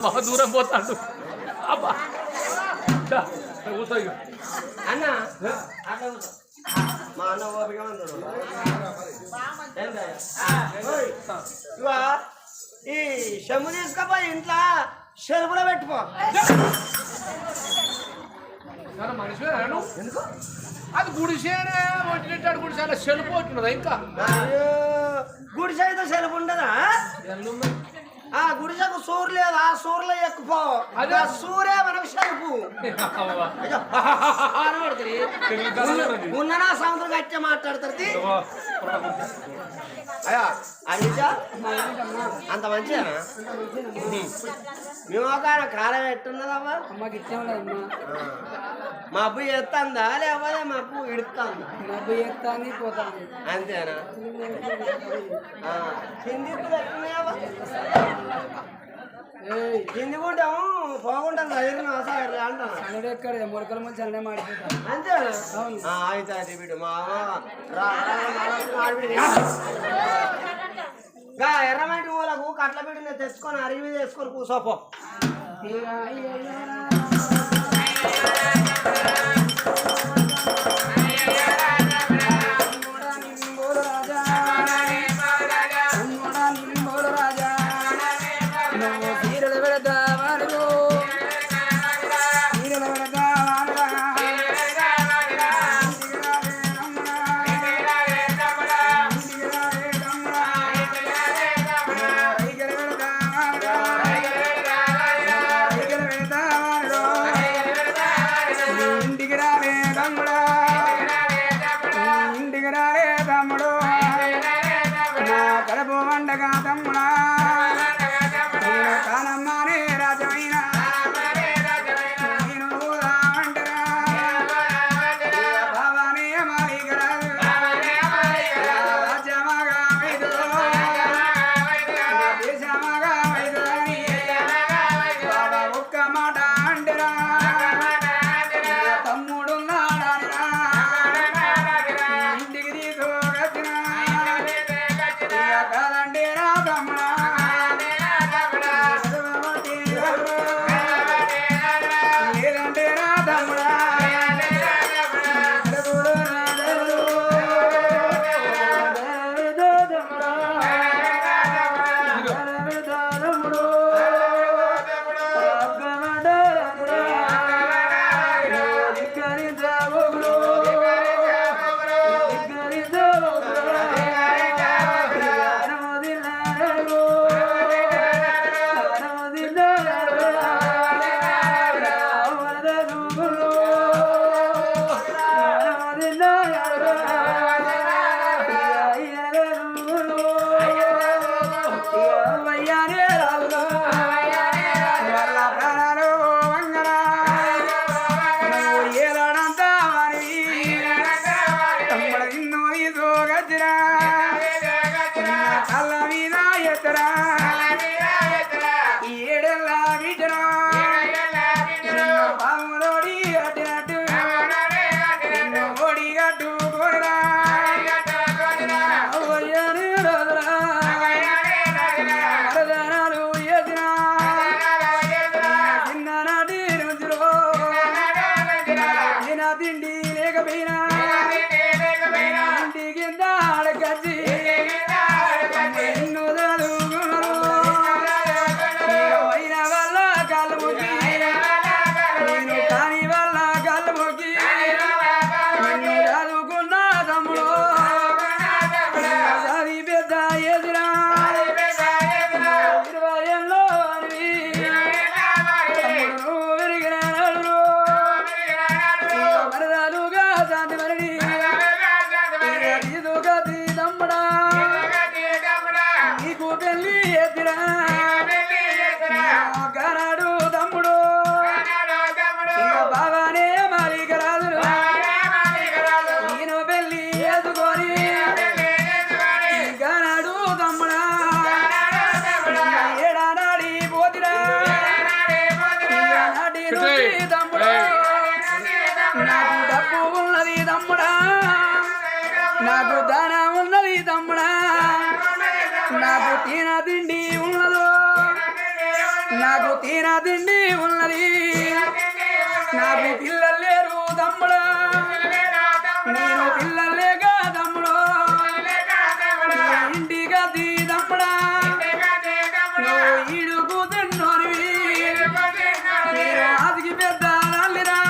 మహా దూరం పోతాడు అన్న మా అన్న ఓపిక ఈ షమ్ము తీసుకపోయి ఇంట్లో షెల్ఫ్లో పెట్టుకో. మనిషి ఎందుకు అది గుడిసేనే వచ్చినట్టు గుడిసే సెల్ఫ్ వచ్చినదా ఇంకా గుడిసె అయితే సెలవు ఉండదా? ఆ గుడిసెకు సూరు లేదు, ఆ సూర్లో ఎక్కుపో అదే సూరే మనకు సెలుపు ఉన్ననా సముద్రం కట్టే మాట్లాడతారు. అయ్యా అనిజా అంత మంచిదేనా? మేము ఒక కాలం ఎట్టున్నదమ్మా? అమ్మకి ఇచ్చేమన్నా మా అబ్బు ఎత్తందా లేకపోతే మా అబ్బు ఇడుతుందా? మా అబ్బు ఎత్తాన్ని పోతాను అంతేనా? హిందీ హిందీ కూడాము పోకుండా అంటాను. ఎక్కడ మొలకల మంచి అన్నీ మాడిపోతాను. అంతేనా? అయితే అది వీడు మా ఎర్రమంటి మూలకు కట్ల బిడ్డని తెచ్చుకొని అరివి చేసుకొని కూసోపో. కడప వండగా తమ్ముడా కానమ్మానే నా తిండి ఉన్నది నాకు పిల్లలు లేరు తమ్ముడు నేను పిల్లలు లేక తమ్ముడు ఇంటిగా తీ తమ్ముడా ఈడుకు తిన్నోరివి నేను ఆదికి పెద్ద నల్లిరా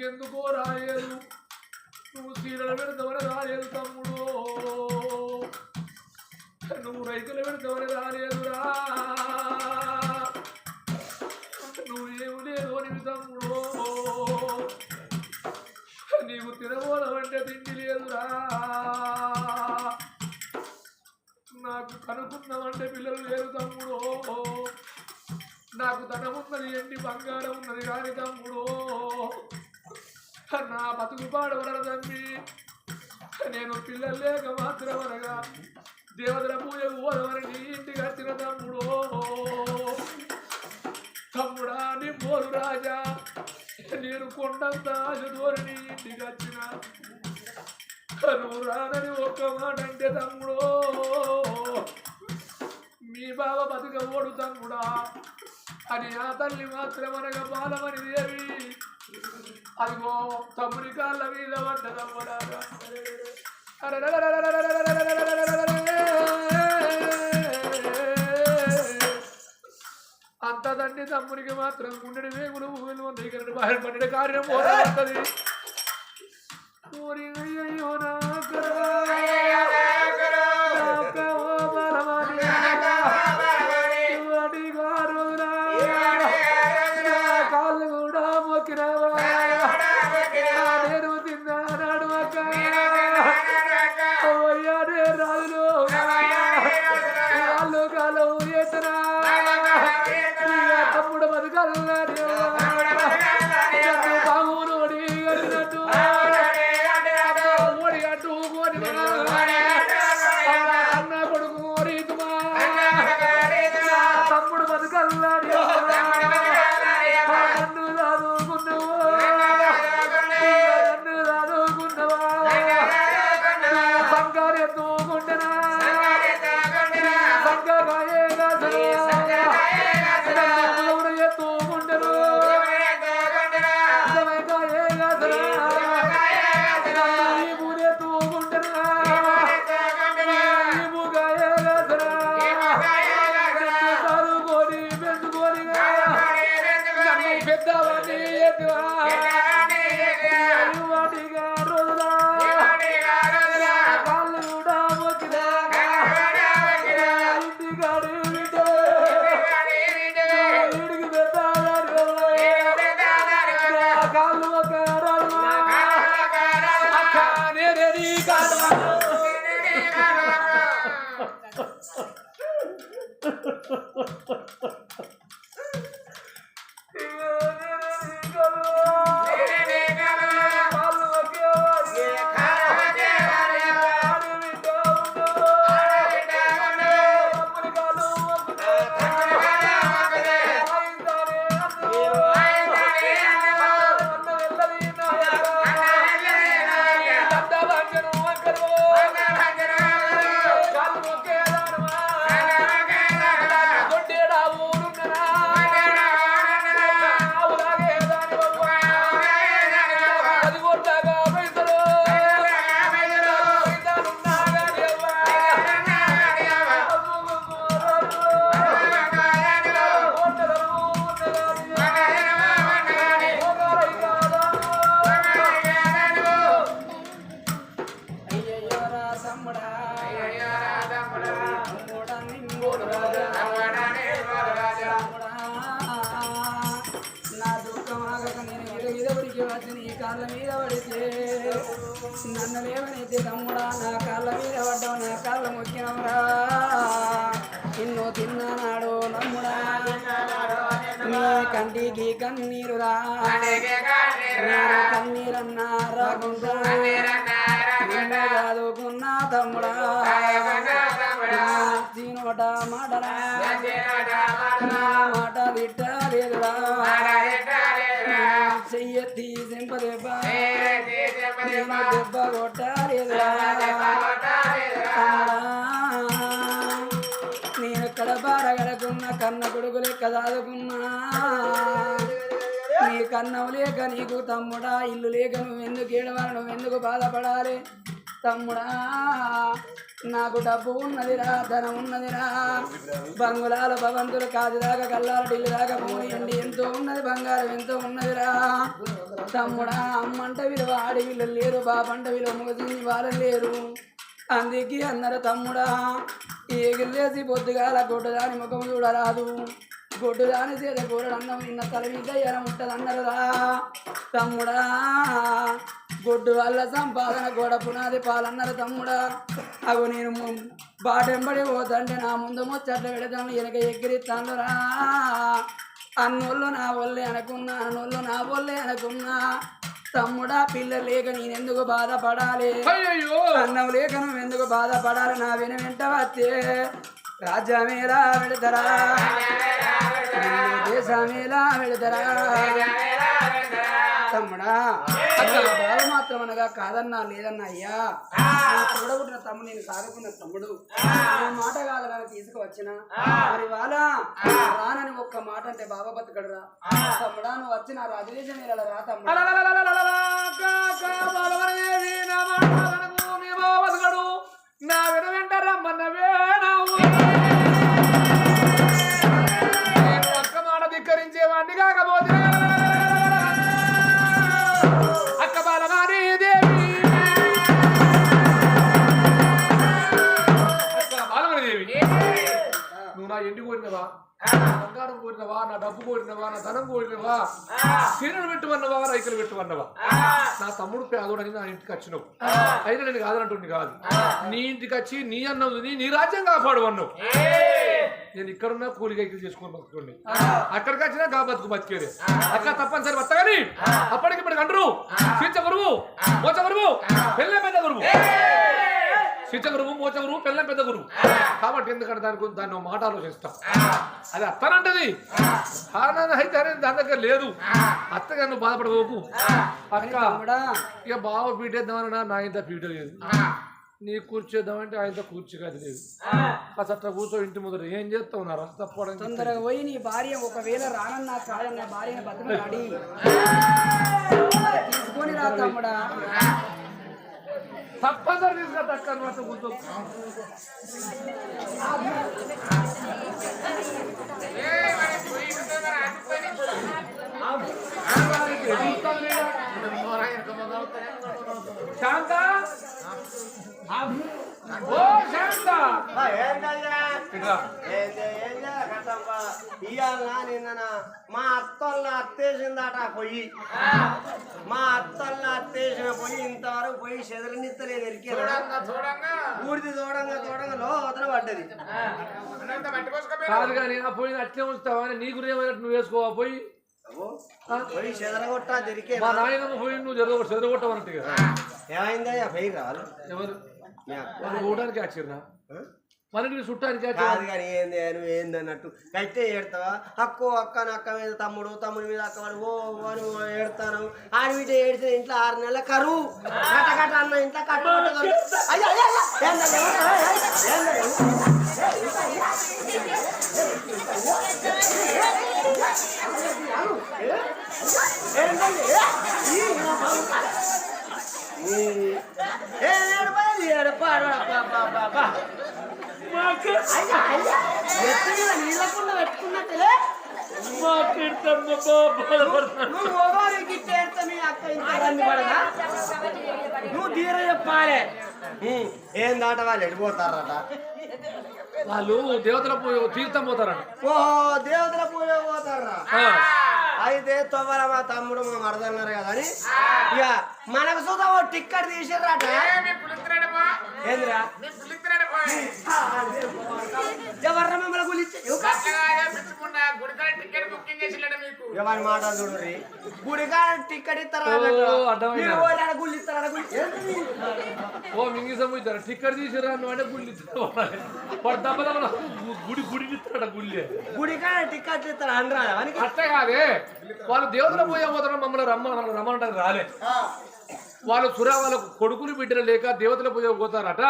ఎందుకో రాలేదు నువ్వు సీరలు పెడతావని రాలేదు తమ్ముడు నువ్వు రైతులు పెడతావని రాలేదురా నువ్వు ఏమి లేదు అని తమ్ముడు నీకు తినబోదమంటే తిండి లేదురా నాకు కనుక్కున్నామంటే పిల్లలు లేరు తమ్ముడు నాకు ధనమున్నది ఎండి బంగారం ఉన్నది కాని తమ్ముడు నా బతుకు పాడవర తమ్మి నేను పిల్లలు లేక మాత్రమనగా దేవతల పూజకు పోదమని నీ ఇంటికి వచ్చిన తమ్ముడు తమ్ముడా నీ పోరు రాజా నేను కొండంత ఆశతోని నీ ఇంటికి వచ్చిన నువ్వు రానని ఒక్క మాట అంటే తమ్ముడు మీ బావ బతుకబోడు తమ్ముడా అని ఆ తల్లి మాత్రమనగా బాలమని దేవి అదిగో తమ్ముని కాళ్ళ మీద పడ్డదమ్మలాగా అంత తండ్రి తమ్మునికి మాత్రం గుండెడి వేగులు ఊగులు దగ్గర బాహ్య పడ్డ కార్యం పోతుంది అయ్యో నా కాళ్ళు కూడా మొక్కినావా నేను తిన్నాడు అక్క అయ్యాడే రాజులు వాళ్ళు కాలం చేసిన తమ్ముడు బతుకల్లా బాబును ఒడి కట్టినట్టు ఓడి అట్టు కోడి అన్న కొడుకు రీతుమా తమ్ముడు బతుకల్లా నీ కాళ్ళ మీద పడితే నన్ను లేవనైతే తమ్ముడా నా కాళ్ళ మీద పడ్డావు నా కాళ్ళ మొక్కినవరా నిన్ను తిన్నానాడు తమ్ముడా నీ కంటికి కన్నీరురా నేను కన్నీరన్నా రాకుండా నిన్ను చదువుకున్నా తమ్ముడా నోట మాటరా మాట తిట్టలేదురా చెయ్యెత్తి సింపదెబ్బ నేను దెబ్బ కొట్టలేదురా నేను ఎక్కడ బారగడకున్నా కన్న కొడుకు లెక్క చదువుకున్నా నీ కన్నం లేక నీకు తమ్ముడా ఇల్లు లేక నువ్వెందుకు ఏడవాలి నువ్వెందుకు బాధపడాలి తమ్ముడా నాకు డబ్బు ఉన్నదిరా ధనం ఉన్నదిరా బంగుళాల భవంతులు కాదిదాకా కల్లాల ఢిల్లీ దాకా భూమి అండి ఎంతో ఉన్నది బంగారం ఎంతో ఉన్నదిరా తమ్ముడా అమ్మంట విలువ ఆడి వీళ్ళు లేరు బాబంట విలువ ముగసింది వాళ్ళు లేరు అందుకే అన్నారు తమ్ముడా ఏగిలేసి పొద్దుగాల గొడ్డుదాని ముఖం చూడరాదు గొడ్డుదాని చేత కూరడన్నం నిన్న తల మీద ఎర ఉంటదన్నరురా తమ్ముడా గొడ్డు వల్ల సంపాదన గోడ పునాది పాలన్నారు తమ్ముడా అగు నేను బాటెంబడి పోతంటే నా ముందు ముచ్చట్లు పెడతాను వెనక ఎగిరిస్తానురా అన్నోళ్ళు నా వల్లే అనుకున్నా అన్నోళ్ళు నా వల్లే అనుకున్నా తమ్ముడా పిల్లలు లేక నేనెందుకు బాధపడాలి అన్నం లేక నువ్వెందుకు బాధపడాలి నా వెంట వస్తే రాజ్యమేలా పెడతారా దేశమేలా పెడతారా తమ్ముడా బాబు మాత్రం అనగా కాదన్నా లేదన్నా అయ్యా చూడబుట్టిన తమ్ముడు నేను సాగుకున్న తమ్ముడు మాట కాదు నన్ను తీసుకువచ్చిన మరి వాళ్ళ రానని ఒక్క మాట అంటే బాబా బతుకడురా తమ్ముడా నువ్వు వచ్చిన రాజదేశం రా తమ్ముడు నా వెంట రమ్మన్నవే ఒక్క మాట ధిక్కరించేవాడిని కాకపోతే అక్క బాలవాణి దేవి అక్క బాలవాణి దేవి నువ్వు నా ఎండి కోరినవా బంగారం కోరినవా నా డబ్బు కోరినవా నా ధనం కోరినవా సీనలు పెట్టువన్నవా రైతులు పెట్టువన్నవా నా తమ్ముడు పేదోడని నా ఇంటికి వచ్చినావు అయినా నేను కాదనంటుంది కాదు నీ ఇంటికి వచ్చి నీ అన్నం నీ రాజ్యం కాపాడు అన్నావు నేను ఇక్కడున్నా కూలి కైకిలు చేసుకొని బతుకోండి అక్కడికి వచ్చినా గా బతుకు బతికేది అక్క తప్పనిసరి వస్తా కానీ అప్పటికిప్పటికి అంటారు స్విచ్ గురువు మోచ గురువు పెళ్ళ పెద్ద గురువు స్విచ్ గురువు మోచ గురువు పెళ్ళ పెద్ద గురువు కాబట్టి ఎందుకంటే దాన్ని మాట ఆలోచిస్తాం అది అత్తనంటది అయితే దాని దగ్గర లేదు అత్తగా నువ్వు బాధపడబోకు అక్క ఇక బావ పీటేద్దామన్నా నా ఇంత పీట లేదు నీ కూర్చేద్దామంటే ఆయనతో కూర్చో గది లేదు అట్లా కూర్చో ఇంటి ముందర ఏం చేస్తావు నా రస్త తప్పడం తొందరగా పోయి నీ భార్య ఒకవేళ రానన్నా కాదన్న భార్యను బతుకులాడి తీసుకొని రా తమ్ముడా తప్పనిసరి తీసుకురా తక్క మాట కూర్చో శాంత ఓ శాంత ఇవాళ నిన్న మా అత్తల్ని అత్తేసిందట పొయ్యి మా అత్తల్ని అత్తేసిన పొయ్యి ఇంతవరకు పొయ్యి చెదరనిత్తలేదు ఎరికేదా పూర్తి చూడంగా లోతన పడ్డది కాదు కానీ ఆ పొయ్యి అట్లే ఉంచుతావా నీ గురి ఏమైనా నువ్వు వేసుకోవా పొయ్యి పొయ్యి చెదరగొట్టా జరిగే మా నాయనమ్మ పొయ్యి నువ్వు చెదరగొట్టవన్నట్టు కదా ఏమైందయ్యా పొయ్యి రావాలి ఎవరు పోవడానికి వచ్చిర్రా మనకి చుట్టానికి కాదు కానీ ఏంది నువ్వు ఏంది అన్నట్టు కట్టే ఏడతావా అక్క అక్క మీద తమ్ముడి మీద అక్క వాడు ఓ నువ్వు ఏడతాను ఆడి బిడ్డ ఏడితే ఇంట్లో 6 నెలల కరువు కట్ట అన్న ఇంట్లో కట్ట నీళ్ళకుండా పెట్టుకున్నట్టే నువ్వు తీర చెప్పాలి ఏం దాట వాళ్ళు ఎడిపోతారట వాళ్ళు దేవతల తీర్థం పోతారట ఓహో దేవతల పూజ పోతారా అయితే తొవ్వల మా తమ్ముడు మా మరదన్నారు కదా అని ఇక మనకు చూద్దాం ఓ టిక్కెట్ తీసిర్రాట ఏంద్రా ఎవర్ర మిమ్మల్ని గురించి ఎవరి మాట చూడు గుడికాడ టిక్కెట్ ఇస్తారా గుళ్ళు ఇస్తారా ఓ మింగిసం ఇస్తారు టిక్కెట్ తీసిరా అంటే గుళ్ళు ఇస్తారు దెబ్బ గుడి గుడికి ఇస్తాడ గుళ్ళే గుడికాడ టిక్కెట్లు ఇస్తారా అనరా అట్టే కాదే వాళ్ళు దేవతలు పోయే పోతారు మమ్మల్ని రమ్మంటారు రాలే వాళ్ళు వాళ్ళకు కొడుకులు బిడ్డలు లేక దేవతలు పోయే పోతారట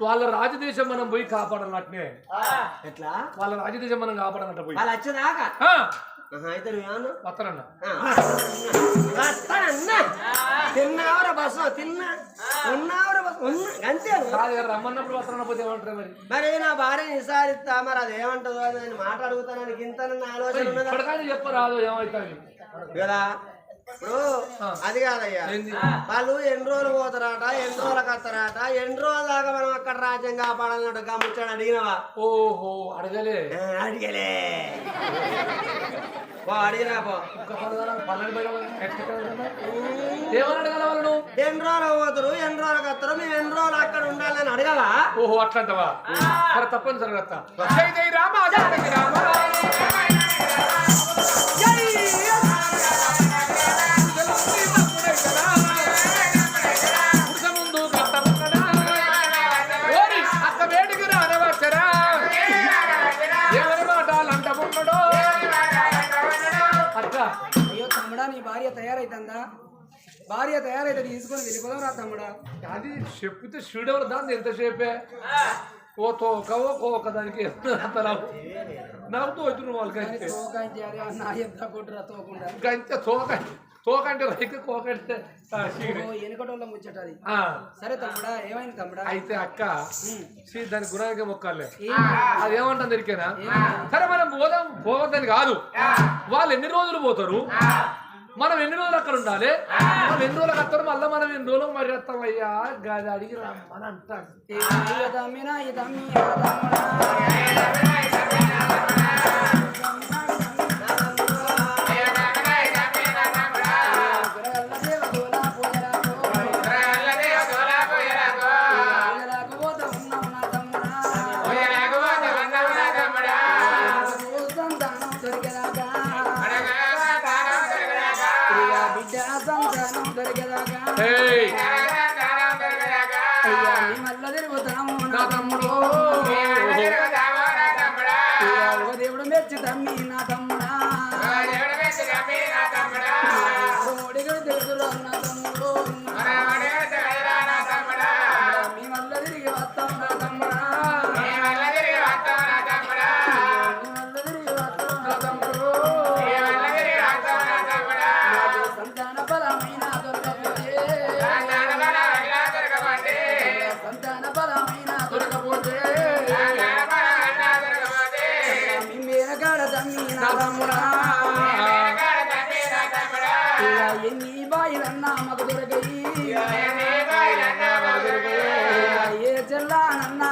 వాళ్ళ రాజదేశం మనం పోయి కాపాడాలట్నే ఎట్లా వాళ్ళ రాజదేశం మనం కాపాడాలంట పోయి వాళ్ళు వచ్చేదాకా అయితే వస్తానన్నా తిన్నావరా బస్సు తిన్నా ఉన్నావరా బస్సు అంతే రమ్మన్నప్పుడు వస్తానన్న పోతే ఏమంటారు మరి మరి నా భార్యని విసారిస్తా మరి అది ఏమంటుందో అని మాట అడుగుతానని ఇంత ఆలోచన ఉన్నది చెప్పరాదు ఏమవుతుంది కదా ఇప్పుడు అది కాదయ్యా వాళ్ళు ఎన్ని రోజులు పోతారట ఎన్ని రోజులకు వస్తారట ఎన్ని రోజుల దాకా మనం అక్కడ రాజ్యం కాపాడాలన్నట్టు గమ్ముచ్చాడు అడిగినవా ఓహో అడగలే అడిగలే అడిగినా ఏమని అడగాల వాళ్ళు ఎన్ని రోజులు పోతారు ఎన్ని రోజులకు వస్తారు మేము ఎన్ని రోజులు అక్కడ ఉండాలని అడగవా ఓహో అట్లంటవా సరే తప్పనిసరిగా వస్తా అయ్యో తమ్ముడా నీ భార్య తయారైతుందా భార్య తయారైతే తీసుకొని వెళ్ళిపోదాం రా తమ్ముడా అది చెప్తే షూడెవరు దాన్ని ఎంతసేపే ఓ తోకవో కోక దానికి నాకు తోచును వాళ్ళకి తోకంటే రైతు కోకంటే ఎనుకటోళ్ళ ముచ్చటది సరే తమ్ముడా ఏమైంది తమ్ముడా అయితే అక్క దాని గుణానికి మొక్కాలే అది ఏమంటాను దొరికేనా సరే మనం పోవద్దని కాదు వాళ్ళు ఎన్ని రోజులు పోతారు మనం ఎన్ని రోజులు అక్కడ ఉండాలి మనం ఎన్ని రోజులకు వస్తారు మళ్ళీ మనం ఎన్ని రోజులు మరి వస్తాం అయ్యా గది అడిగి రమ్మని అంటాడు దేవుడు మెచ్చి తమ్మి నా తమ్ముడా తెలుసురా నా తమ్ముడు మీ మళ్ళీ తిరిగి వస్తాం నా తమ్ముడా సంతాన బలమైన దొరకపోతే సంతాన బలమైన దొరకపోతే ఎన్ని బాయిలన్నా మగ దొరకయి ఏ చెల్లానన్నా